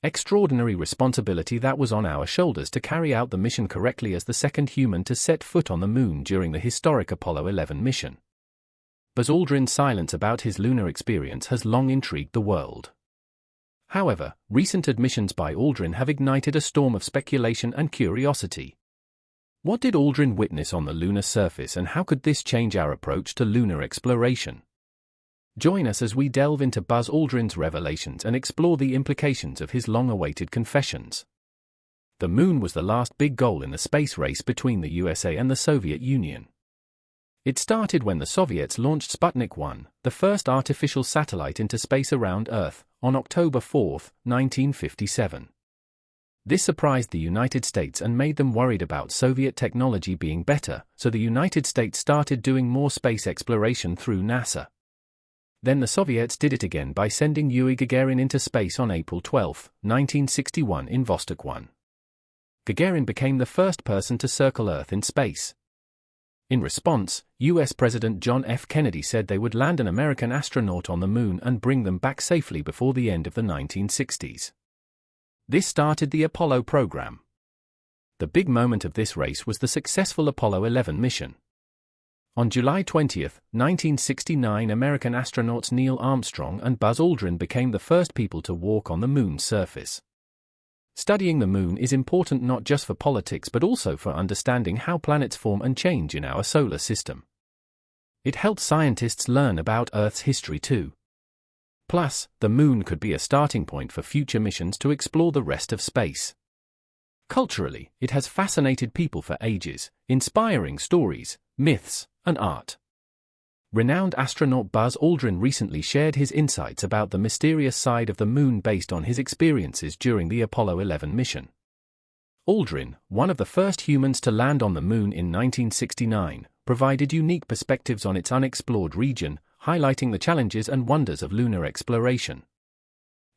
extraordinary responsibility that was on our shoulders to carry out the mission correctly as the second human to set foot on the moon during the historic Apollo 11 mission. Buzz Aldrin's silence about his lunar experience has long intrigued the world. However, recent admissions by Aldrin have ignited a storm of speculation and curiosity. What did Aldrin witness on the lunar surface, and how could this change our approach to lunar exploration? Join us as we delve into Buzz Aldrin's revelations and explore the implications of his long-awaited confessions. The moon was the last big goal in the space race between the USA and the Soviet Union. It started when the Soviets launched Sputnik 1, the first artificial satellite into space around Earth, on October 4, 1957. This surprised the United States and made them worried about Soviet technology being better, so the United States started doing more space exploration through NASA. Then the Soviets did it again by sending Yuri Gagarin into space on April 12, 1961 in Vostok 1. Gagarin became the first person to circle Earth in space. In response, U.S. President John F. Kennedy said they would land an American astronaut on the moon and bring them back safely before the end of the 1960s. This started the Apollo program. The big moment of this race was the successful Apollo 11 mission. On July 20, 1969, American astronauts Neil Armstrong and Buzz Aldrin became the first people to walk on the moon's surface. Studying the moon is important not just for politics but also for understanding how planets form and change in our solar system. It helps scientists learn about Earth's history too. Plus, the moon could be a starting point for future missions to explore the rest of space. Culturally, it has fascinated people for ages, inspiring stories, myths, and art. Renowned astronaut Buzz Aldrin recently shared his insights about the mysterious side of the moon based on his experiences during the Apollo 11 mission. Aldrin, one of the first humans to land on the moon in 1969, provided unique perspectives on its unexplored region, highlighting the challenges and wonders of lunar exploration.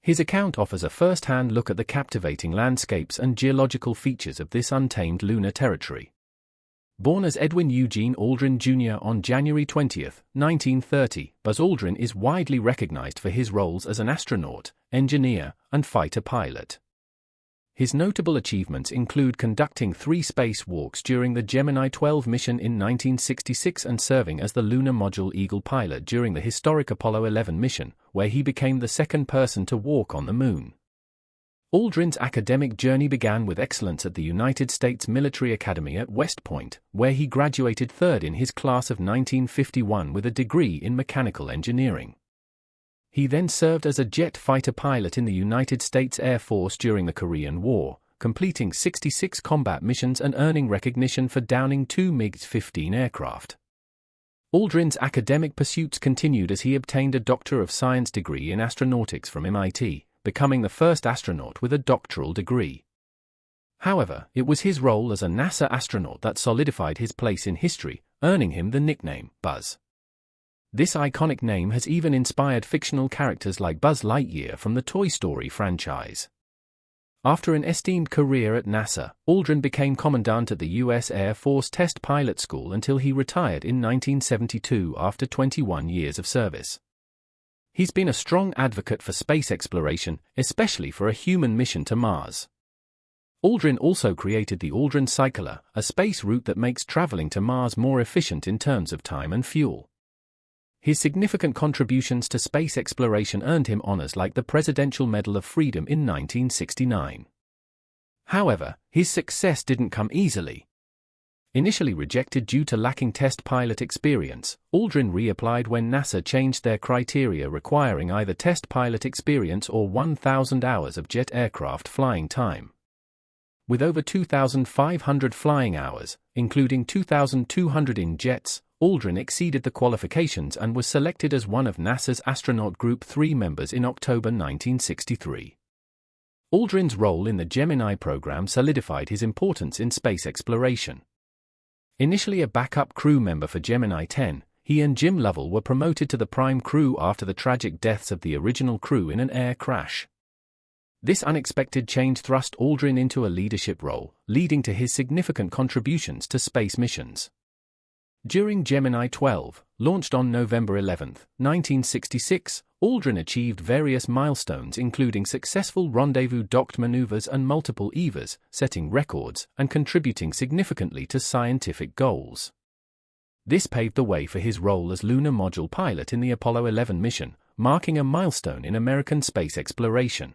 His account offers a first-hand look at the captivating landscapes and geological features of this untamed lunar territory. Born as Edwin Eugene Aldrin Jr. on January 20, 1930, Buzz Aldrin is widely recognized for his roles as an astronaut, engineer, and fighter pilot. His notable achievements include conducting 3 spacewalks during the Gemini 12 mission in 1966 and serving as the Lunar Module Eagle pilot during the historic Apollo 11 mission, where he became the second person to walk on the moon. Aldrin's academic journey began with excellence at the United States Military Academy at West Point, where he graduated third in his class of 1951 with a degree in mechanical engineering. He then served as a jet fighter pilot in the United States Air Force during the Korean War, completing 66 combat missions and earning recognition for downing 2 MiG-15 aircraft. Aldrin's academic pursuits continued as he obtained a Doctor of Science degree in astronautics from MIT, becoming the first astronaut with a doctoral degree. However, it was his role as a NASA astronaut that solidified his place in history, earning him the nickname Buzz. This iconic name has even inspired fictional characters like Buzz Lightyear from the Toy Story franchise. After an esteemed career at NASA, Aldrin became commandant at the U.S. Air Force Test Pilot School until he retired in 1972 after 21 years of service. He's been a strong advocate for space exploration, especially for a human mission to Mars. Aldrin also created the Aldrin Cycler, a space route that makes traveling to Mars more efficient in terms of time and fuel. His significant contributions to space exploration earned him honors like the Presidential Medal of Freedom in 1969. However, his success didn't come easily. Initially rejected due to lacking test pilot experience, Aldrin reapplied when NASA changed their criteria requiring either test pilot experience or 1,000 hours of jet aircraft flying time. With over 2,500 flying hours, including 2,200 in jets, Aldrin exceeded the qualifications and was selected as one of NASA's Astronaut Group 3 members in October 1963. Aldrin's role in the Gemini program solidified his importance in space exploration. Initially a backup crew member for Gemini 10, he and Jim Lovell were promoted to the prime crew after the tragic deaths of the original crew in an air crash. This unexpected change thrust Aldrin into a leadership role, leading to his significant contributions to space missions. During Gemini 12, launched on November 11, 1966, Aldrin achieved various milestones including successful rendezvous docked maneuvers and multiple EVAs, setting records and contributing significantly to scientific goals. This paved the way for his role as lunar module pilot in the Apollo 11 mission, marking a milestone in American space exploration.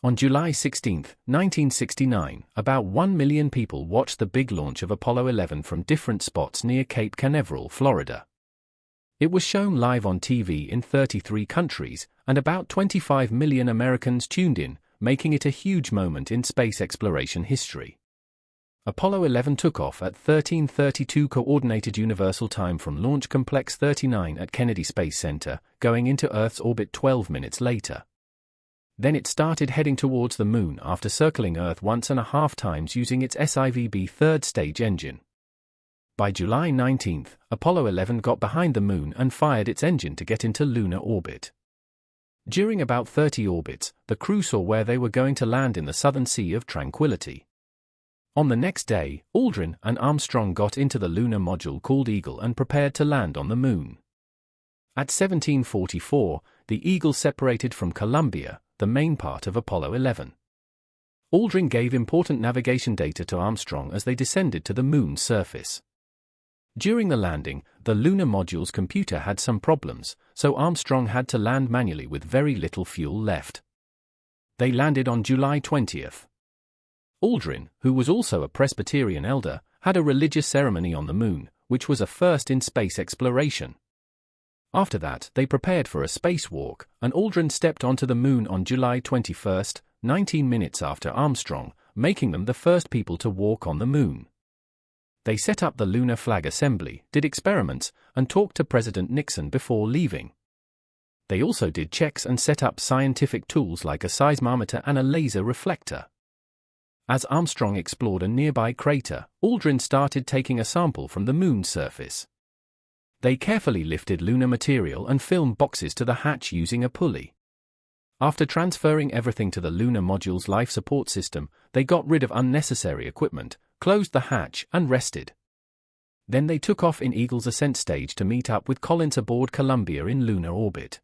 On July 16, 1969, about 1 million people watched the big launch of Apollo 11 from different spots near Cape Canaveral, Florida. It was shown live on TV in 33 countries, and about 25 million Americans tuned in, making it a huge moment in space exploration history. Apollo 11 took off at 13:32 Coordinated Universal Time from Launch Complex 39 at Kennedy Space Center, going into Earth's orbit 12 minutes later. Then it started heading towards the Moon after circling Earth 1.5 times using its SIVB third-stage engine. By July 19, Apollo 11 got behind the Moon and fired its engine to get into lunar orbit. During about 30 orbits, the crew saw where they were going to land in the Southern Sea of Tranquility. On the next day, Aldrin and Armstrong got into the lunar module called Eagle and prepared to land on the Moon. At 1744, the Eagle separated from Columbia, the main part of Apollo 11. Aldrin gave important navigation data to Armstrong as they descended to the Moon's surface. During the landing, the lunar module's computer had some problems, so Armstrong had to land manually with very little fuel left. They landed on July 20. Aldrin, who was also a Presbyterian elder, had a religious ceremony on the Moon, which was a first in space exploration. After that, they prepared for a spacewalk, and Aldrin stepped onto the Moon on July 21, 19 minutes after Armstrong, making them the first people to walk on the Moon. They set up the lunar flag assembly, did experiments, and talked to President Nixon before leaving. They also did checks and set up scientific tools like a seismometer and a laser reflector. As Armstrong explored a nearby crater, Aldrin started taking a sample from the Moon's surface. They carefully lifted lunar material and film boxes to the hatch using a pulley. After transferring everything to the lunar module's life support system, they got rid of unnecessary equipment, closed the hatch, and rested. Then they took off in Eagle's ascent stage to meet up with Collins aboard Columbia in lunar orbit.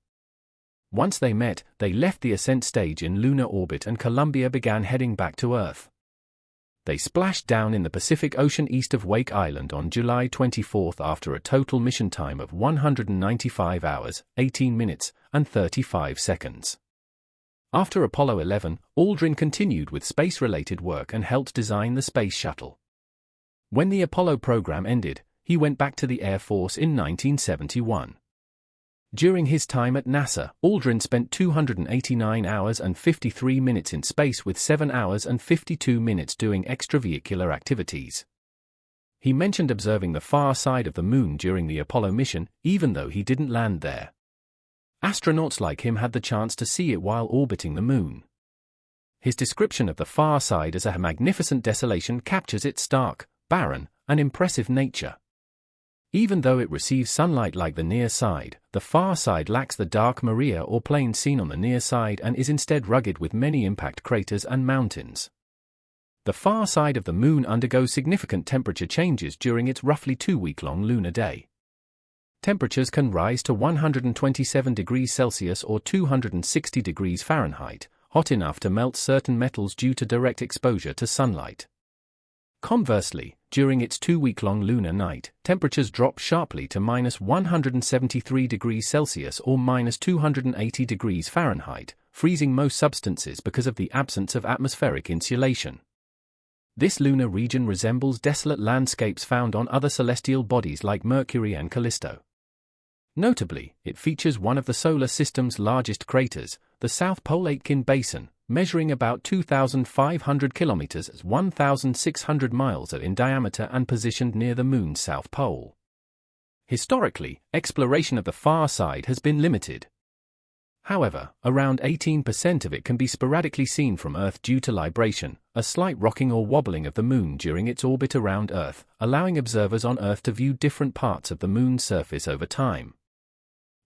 Once they met, they left the ascent stage in lunar orbit and Columbia began heading back to Earth. They splashed down in the Pacific Ocean east of Wake Island on July 24 after a total mission time of 195 hours, 18 minutes, and 35 seconds. After Apollo 11, Aldrin continued with space-related work and helped design the space shuttle. When the Apollo program ended, he went back to the Air Force in 1971. During his time at NASA, Aldrin spent 289 hours and 53 minutes in space with 7 hours and 52 minutes doing extravehicular activities. He mentioned observing the far side of the Moon during the Apollo mission, even though he didn't land there. Astronauts like him had the chance to see it while orbiting the Moon. His description of the far side as a magnificent desolation captures its stark, barren, and impressive nature. Even though it receives sunlight like the near side, the far side lacks the dark maria or plain seen on the near side and is instead rugged with many impact craters and mountains. The far side of the Moon undergoes significant temperature changes during its roughly 2-week-long lunar day. Temperatures can rise to 127 degrees Celsius or 260 degrees Fahrenheit, hot enough to melt certain metals due to direct exposure to sunlight. Conversely, during its 2-week-long lunar night, temperatures drop sharply to -173 degrees Celsius or -280 degrees Fahrenheit, freezing most substances because of the absence of atmospheric insulation. This lunar region resembles desolate landscapes found on other celestial bodies like Mercury and Callisto. Notably, it features one of the solar system's largest craters, the South Pole Aitken Basin, measuring about 2,500 kilometers (1,600 miles) in diameter and positioned near the Moon's south pole. Historically, exploration of the far side has been limited. However, around 18% of it can be sporadically seen from Earth due to libration, a slight rocking or wobbling of the Moon during its orbit around Earth, allowing observers on Earth to view different parts of the Moon's surface over time.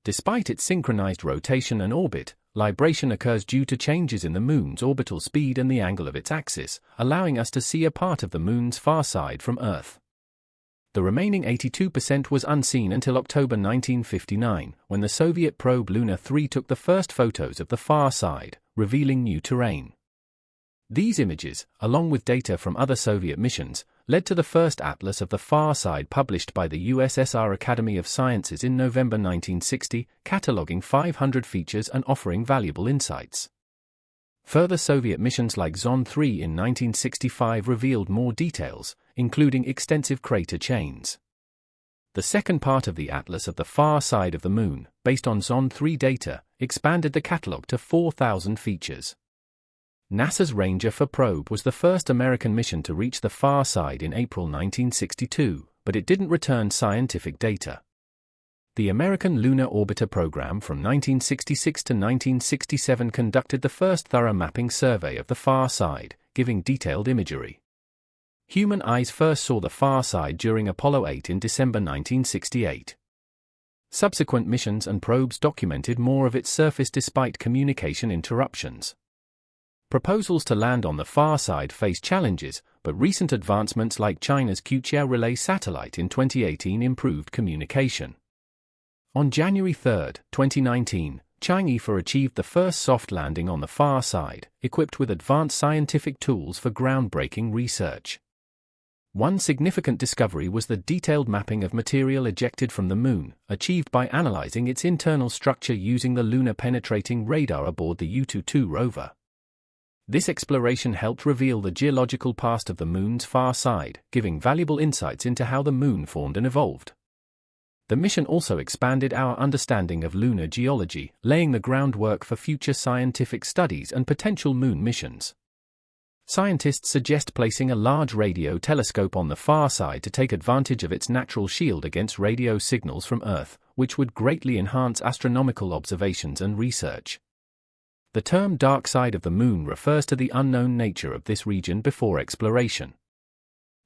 Despite its synchronized rotation and orbit, libration occurs due to changes in the Moon's orbital speed and the angle of its axis, allowing us to see a part of the Moon's far side from Earth. The remaining 82% was unseen until October 1959, when the Soviet probe Luna 3 took the first photos of the far side, revealing new terrain. These images, along with data from other Soviet missions, led to the first atlas of the far side published by the USSR Academy of Sciences in November 1960, cataloging 500 features and offering valuable insights. Further Soviet missions like Zond 3 in 1965 revealed more details, including extensive crater chains. The second part of the Atlas of the Far Side of the Moon, based on Zond 3 data, expanded the catalog to 4,000 features. NASA's Ranger 4 probe was the first American mission to reach the far side in April 1962, but it didn't return scientific data. The American Lunar Orbiter program from 1966 to 1967 conducted the first thorough mapping survey of the far side, giving detailed imagery. Human eyes first saw the far side during Apollo 8 in December 1968. Subsequent missions and probes documented more of its surface despite communication interruptions. Proposals to land on the far side face challenges, but recent advancements like China's Quechua Relay satellite in 2018 improved communication. On January 3, 2019, Chang'e 4 achieved the first soft landing on the far side, equipped with advanced scientific tools for groundbreaking research. One significant discovery was the detailed mapping of material ejected from the Moon, achieved by analyzing its internal structure using the lunar penetrating radar aboard the Yutu-2 rover. This exploration helped reveal the geological past of the Moon's far side, giving valuable insights into how the Moon formed and evolved. The mission also expanded our understanding of lunar geology, laying the groundwork for future scientific studies and potential Moon missions. Scientists suggest placing a large radio telescope on the far side to take advantage of its natural shield against radio signals from Earth, which would greatly enhance astronomical observations and research. The term dark side of the Moon refers to the unknown nature of this region before exploration.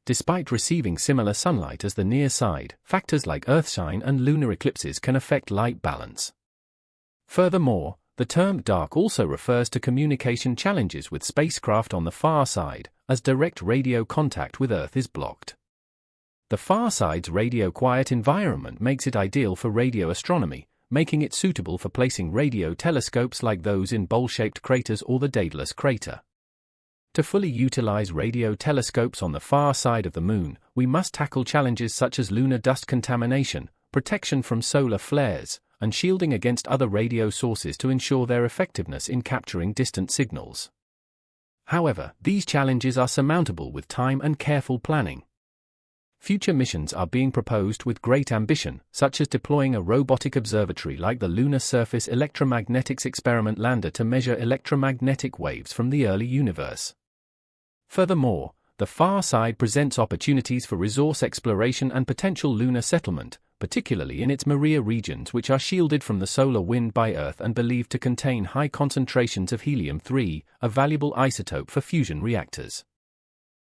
Despite receiving similar sunlight as the near side, factors like Earthshine and lunar eclipses can affect light balance. Furthermore, the term dark also refers to communication challenges with spacecraft on the far side, as direct radio contact with Earth is blocked. The far side's radio-quiet environment makes it ideal for radio astronomy, making it suitable for placing radio telescopes like those in bowl-shaped craters or the Daedalus crater. To fully utilize radio telescopes on the far side of the Moon, we must tackle challenges such as lunar dust contamination, protection from solar flares, and shielding against other radio sources to ensure their effectiveness in capturing distant signals. However, these challenges are surmountable with time and careful planning. Future missions are being proposed with great ambition, such as deploying a robotic observatory like the Lunar Surface Electromagnetics Experiment Lander to measure electromagnetic waves from the early universe. Furthermore, the far side presents opportunities for resource exploration and potential lunar settlement, particularly in its Maria regions, which are shielded from the solar wind by Earth and believed to contain high concentrations of helium-3, a valuable isotope for fusion reactors.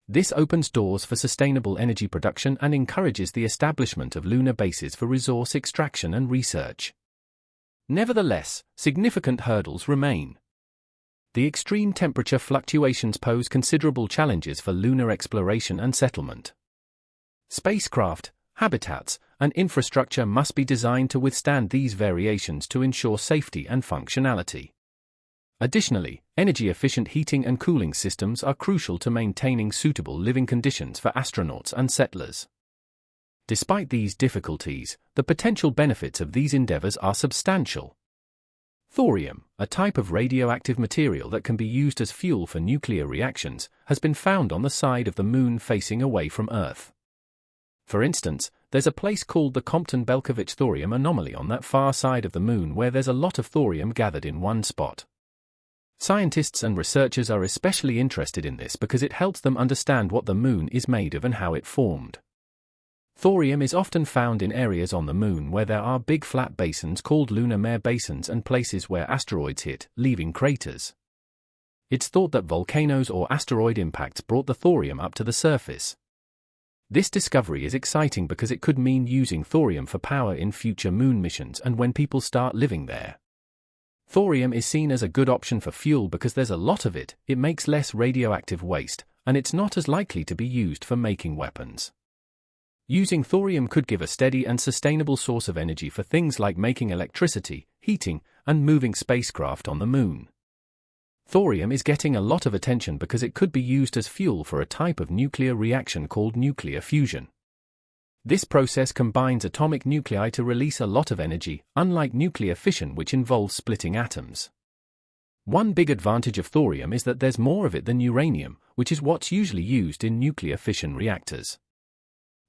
This opens doors for sustainable energy production and encourages the establishment of lunar bases for resource extraction and research. Nevertheless, significant hurdles remain. The extreme temperature fluctuations pose considerable challenges for lunar exploration and settlement. Spacecraft, habitats, and infrastructure must be designed to withstand these variations to ensure safety and functionality. Additionally, energy-efficient heating and cooling systems are crucial to maintaining suitable living conditions for astronauts and settlers. Despite these difficulties, the potential benefits of these endeavors are substantial. Thorium, a type of radioactive material that can be used as fuel for nuclear reactions, has been found on the side of the Moon facing away from Earth. For instance, there's a place called the Compton-Belkovich thorium anomaly on that far side of the Moon where there's a lot of thorium gathered in one spot. Scientists and researchers are especially interested in this because it helps them understand what the Moon is made of and how it formed. Thorium is often found in areas on the Moon where there are big flat basins called lunar mare basins and places where asteroids hit, leaving craters. It's thought that volcanoes or asteroid impacts brought the thorium up to the surface. This discovery is exciting because it could mean using thorium for power in future Moon missions and when people start living there. Thorium is seen as a good option for fuel because there's a lot of it, it makes less radioactive waste, and it's not as likely to be used for making weapons. Using thorium could give a steady and sustainable source of energy for things like making electricity, heating, and moving spacecraft on the moon. Thorium is getting a lot of attention because it could be used as fuel for a type of nuclear reaction called nuclear fusion. This process combines atomic nuclei to release a lot of energy, unlike nuclear fission, which involves splitting atoms. One big advantage of thorium is that there's more of it than uranium, which is what's usually used in nuclear fission reactors.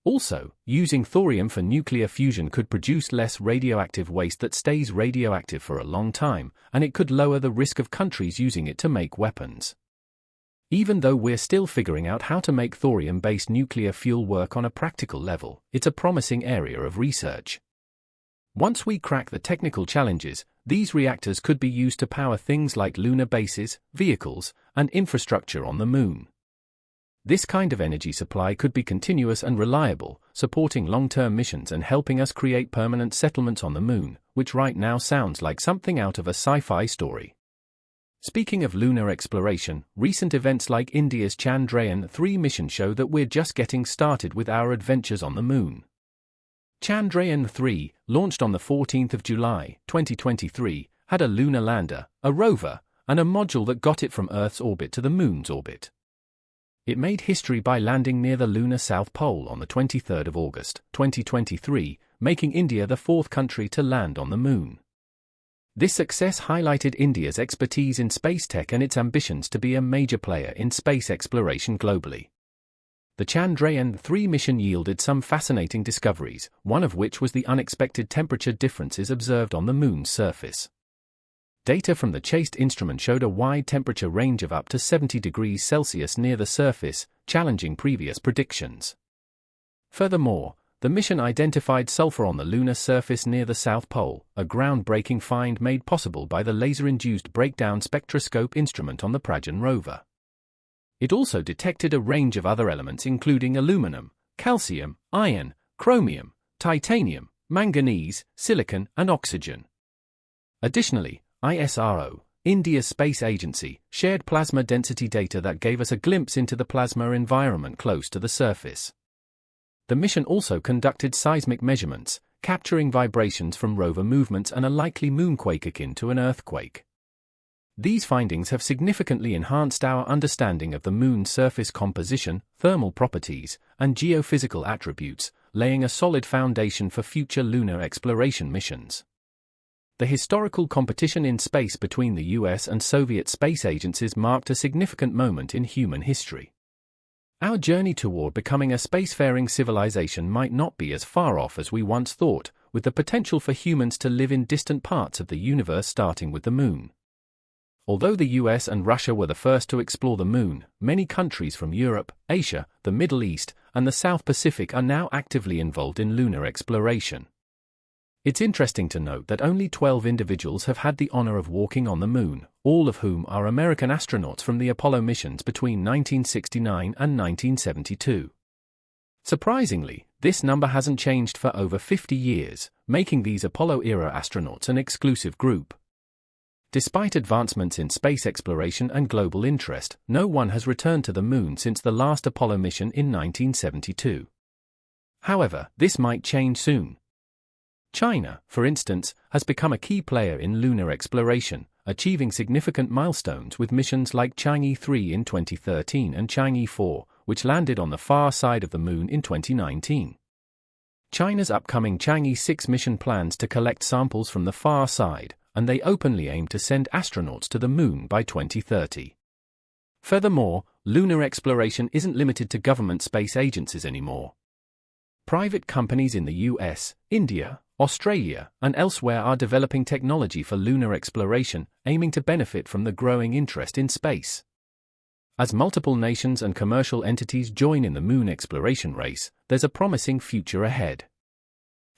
Also, using thorium for nuclear fusion could produce less radioactive waste that stays radioactive for a long time, and it could lower the risk of countries using it to make weapons. Even though we're still figuring out how to make thorium-based nuclear fuel work on a practical level, it's a promising area of research. Once we crack the technical challenges, these reactors could be used to power things like lunar bases, vehicles, and infrastructure on the moon. This kind of energy supply could be continuous and reliable, supporting long-term missions and helping us create permanent settlements on the moon, which right now sounds like something out of a sci-fi story. Speaking of lunar exploration, recent events like India's Chandrayaan-3 mission show that we're just getting started with our adventures on the moon. Chandrayaan-3, launched on the 14th of July, 2023, had a lunar lander, a rover, and a module that got it from Earth's orbit to the moon's orbit. It made history by landing near the lunar South Pole on the 23rd of August, 2023, making India the fourth country to land on the moon. This success highlighted India's expertise in space tech and its ambitions to be a major player in space exploration globally. The Chandrayaan-3 mission yielded some fascinating discoveries, one of which was the unexpected temperature differences observed on the moon's surface. Data from the CHASE instrument showed a wide temperature range of up to 70 degrees Celsius near the surface, challenging previous predictions. Furthermore, the mission identified sulfur on the lunar surface near the South Pole, a groundbreaking find made possible by the laser-induced breakdown spectroscope instrument on the Pragyan rover. It also detected a range of other elements including aluminum, calcium, iron, chromium, titanium, manganese, silicon, and oxygen. Additionally, ISRO, India's space agency, shared plasma density data that gave us a glimpse into the plasma environment close to the surface. The mission also conducted seismic measurements, capturing vibrations from rover movements and a likely moonquake akin to an earthquake. These findings have significantly enhanced our understanding of the moon's surface composition, thermal properties, and geophysical attributes, laying a solid foundation for future lunar exploration missions. The historical competition in space between the US and Soviet space agencies marked a significant moment in human history. Our journey toward becoming a spacefaring civilization might not be as far off as we once thought, with the potential for humans to live in distant parts of the universe starting with the moon. Although the US and Russia were the first to explore the moon, many countries from Europe, Asia, the Middle East, and the South Pacific are now actively involved in lunar exploration. It's interesting to note that only 12 individuals have had the honor of walking on the moon, all of whom are American astronauts from the Apollo missions between 1969 and 1972. Surprisingly, this number hasn't changed for over 50 years, making these Apollo-era astronauts an exclusive group. Despite advancements in space exploration and global interest, no one has returned to the moon since the last Apollo mission in 1972. However, this might change soon. China, for instance, has become a key player in lunar exploration, achieving significant milestones with missions like Chang'e 3 in 2013 and Chang'e 4, which landed on the far side of the moon in 2019. China's upcoming Chang'e 6 mission plans to collect samples from the far side, and they openly aim to send astronauts to the moon by 2030. Furthermore, lunar exploration isn't limited to government space agencies anymore. Private companies in the US, India, Australia, and elsewhere are developing technology for lunar exploration, aiming to benefit from the growing interest in space. As multiple nations and commercial entities join in the moon exploration race, there's a promising future ahead.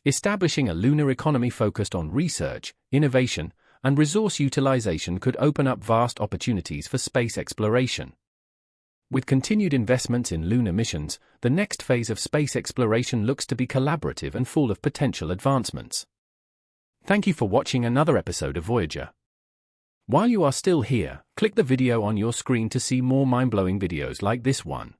Establishing a lunar economy focused on research, innovation, and resource utilization could open up vast opportunities for space exploration. With continued investments in lunar missions, the next phase of space exploration looks to be collaborative and full of potential advancements. Thank you for watching another episode of Voyager. While you are still here, click the video on your screen to see more mind-blowing videos like this one.